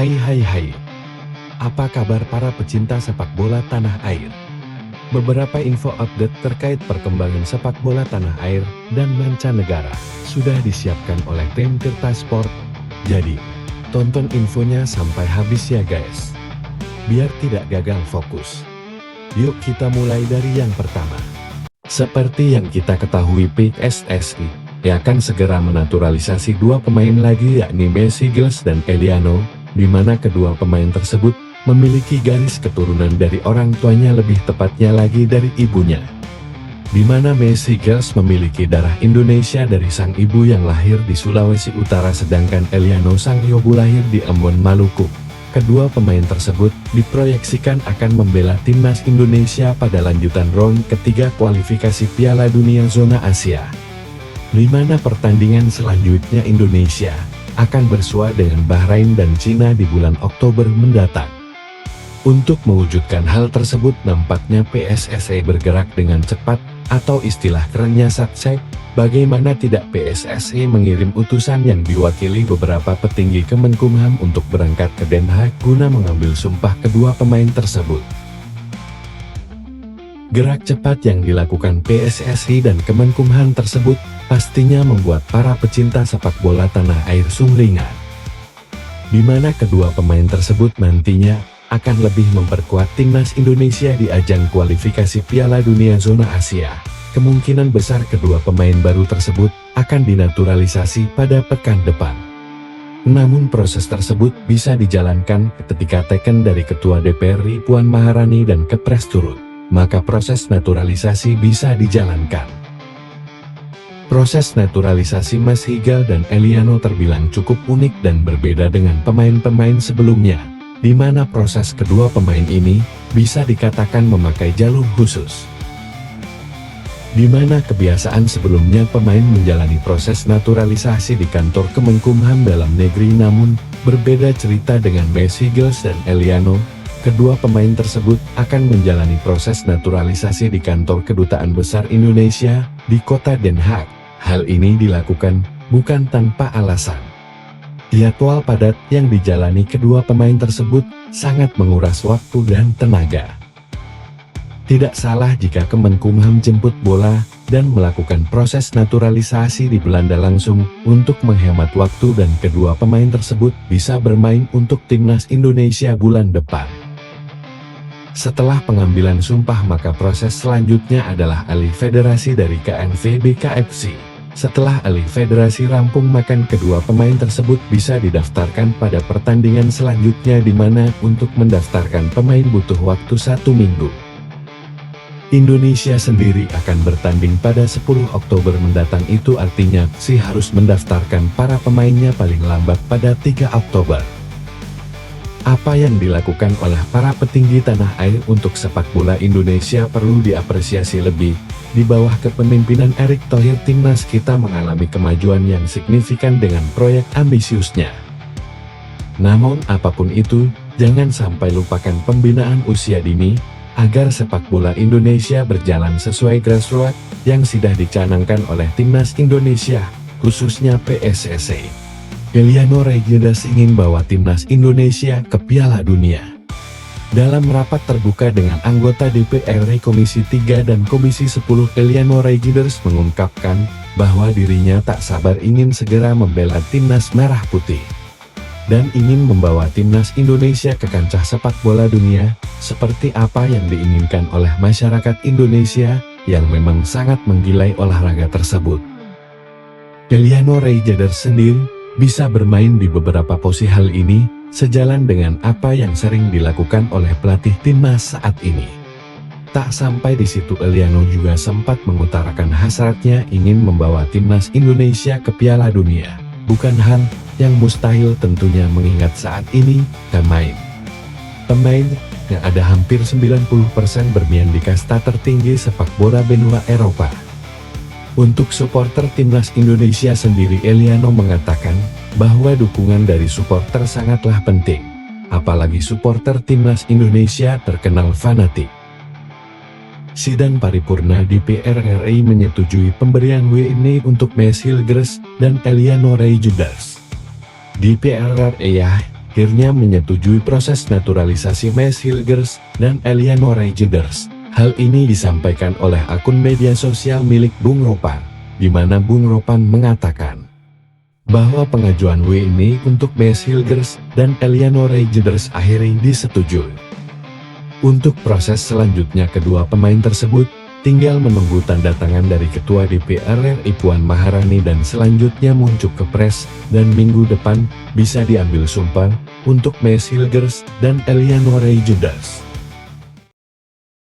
Hai. Apa kabar para pecinta sepak bola tanah air? Beberapa info update terkait perkembangan sepak bola tanah air dan mancanegara sudah disiapkan oleh tim Tirta Sport. Jadi, tonton infonya sampai habis ya guys. Biar tidak gagal fokus. Yuk kita mulai dari yang pertama. Seperti yang kita ketahui, PSSI akan segera menaturalisasi dua pemain lagi, yakni Messi Gilles dan Eliano, di mana kedua pemain tersebut memiliki garis keturunan dari orang tuanya, lebih tepatnya lagi dari ibunya. Di mana Messi Gilles memiliki darah Indonesia dari sang ibu yang lahir di Sulawesi Utara, sedangkan Eliano sang ibu lahir di Ambon, Maluku. Kedua pemain tersebut diproyeksikan akan membela timnas Indonesia pada lanjutan round ketiga kualifikasi Piala Dunia Zona Asia. Di mana pertandingan selanjutnya Indonesia akan bersua dengan Bahrain dan Cina di bulan Oktober mendatang. Untuk mewujudkan hal tersebut, nampaknya PSSI bergerak dengan cepat, atau istilah kerennya satsek. Bagaimana tidak, PSSI mengirim utusan yang diwakili beberapa petinggi Kemenkumham untuk berangkat ke Den Haag guna mengambil sumpah kedua pemain tersebut. Gerak cepat yang dilakukan PSSI dan Kemenkumham tersebut pastinya membuat para pecinta sepak bola tanah air sumringah. Di mana kedua pemain tersebut nantinya akan lebih memperkuat timnas Indonesia di ajang kualifikasi Piala Dunia Zona Asia. Kemungkinan besar kedua pemain baru tersebut akan dinaturalisasi pada pekan depan. Namun proses tersebut bisa dijalankan ketika teken dari Ketua DPR Puan Maharani dan Kepres turun, maka proses naturalisasi bisa dijalankan. Proses naturalisasi Messi Gilles dan Eliano terbilang cukup unik dan berbeda dengan pemain-pemain sebelumnya, di mana proses kedua pemain ini bisa dikatakan memakai jalur khusus. Di mana kebiasaan sebelumnya pemain menjalani proses naturalisasi di kantor Kemenkumham dalam negeri, namun berbeda cerita dengan Messi Gilles dan Eliano. Kedua pemain tersebut akan menjalani proses naturalisasi di kantor Kedutaan Besar Indonesia di kota Den Haag. Hal ini dilakukan bukan tanpa alasan. Jadwal padat yang dijalani kedua pemain tersebut sangat menguras waktu dan tenaga. Tidak salah jika Kemenkumham jemput bola dan melakukan proses naturalisasi di Belanda langsung untuk menghemat waktu, dan kedua pemain tersebut bisa bermain untuk timnas Indonesia bulan depan. Setelah pengambilan sumpah, maka proses selanjutnya adalah alih federasi dari KNVB-KFC. Setelah alih federasi rampung, maka kedua pemain tersebut bisa didaftarkan pada pertandingan selanjutnya, di mana untuk mendaftarkan pemain butuh waktu 1 minggu. Indonesia sendiri akan bertanding pada 10 Oktober mendatang, itu artinya harus mendaftarkan para pemainnya paling lambat pada 3 Oktober. Apa yang dilakukan oleh para petinggi tanah air untuk sepak bola Indonesia perlu diapresiasi lebih. Di bawah kepemimpinan Erick Thohir, timnas kita mengalami kemajuan yang signifikan dengan proyek ambisiusnya. Namun apapun itu, jangan sampai lupakan pembinaan usia dini, agar sepak bola Indonesia berjalan sesuai grassroots yang sudah dicanangkan oleh timnas Indonesia, khususnya PSSI. Eliano Reyes ingin bawa timnas Indonesia ke Piala Dunia. Dalam rapat terbuka dengan anggota DPR Komisi 3 dan Komisi 10, Eliano Reyes mengungkapkan bahwa dirinya tak sabar ingin segera membela timnas merah putih dan ingin membawa timnas Indonesia ke kancah sepak bola dunia, seperti apa yang diinginkan oleh masyarakat Indonesia yang memang sangat menggilai olahraga tersebut. Eliano Reyes sendiri bisa bermain di beberapa posisi. Hal ini sejalan dengan apa yang sering dilakukan oleh pelatih timnas saat ini. Tak sampai di situ, Eliano juga sempat mengutarakan hasratnya ingin membawa timnas Indonesia ke Piala Dunia. Bukan hal yang mustahil tentunya, mengingat saat ini pemain yang ada hampir 90% bermain di kasta tertinggi sepak bola benua Eropa. Untuk supporter timnas Indonesia sendiri, Eliano mengatakan bahwa dukungan dari supporter sangatlah penting, apalagi supporter timnas Indonesia terkenal fanatik. Sidang paripurna DPR RI menyetujui pemberian WNI untuk Messi Gilles dan Eliano Reyes. DPR RI akhirnya menyetujui proses naturalisasi Mees Hilgers dan Eleanor Reijenders. Hal ini disampaikan oleh akun media sosial milik Bung Ropan, di mana Bung Ropan mengatakan bahwa pengajuan W ini untuk Mees Hilgers dan Eleanor Reijenders akhirnya disetujui. Untuk proses selanjutnya kedua pemain tersebut tinggal menunggu tanda tangan dari Ketua DPR RI Puan Maharani dan selanjutnya muncul ke pres, dan minggu depan bisa diambil sumpah untuk Mees Hilgers dan Eleanor Reijenders.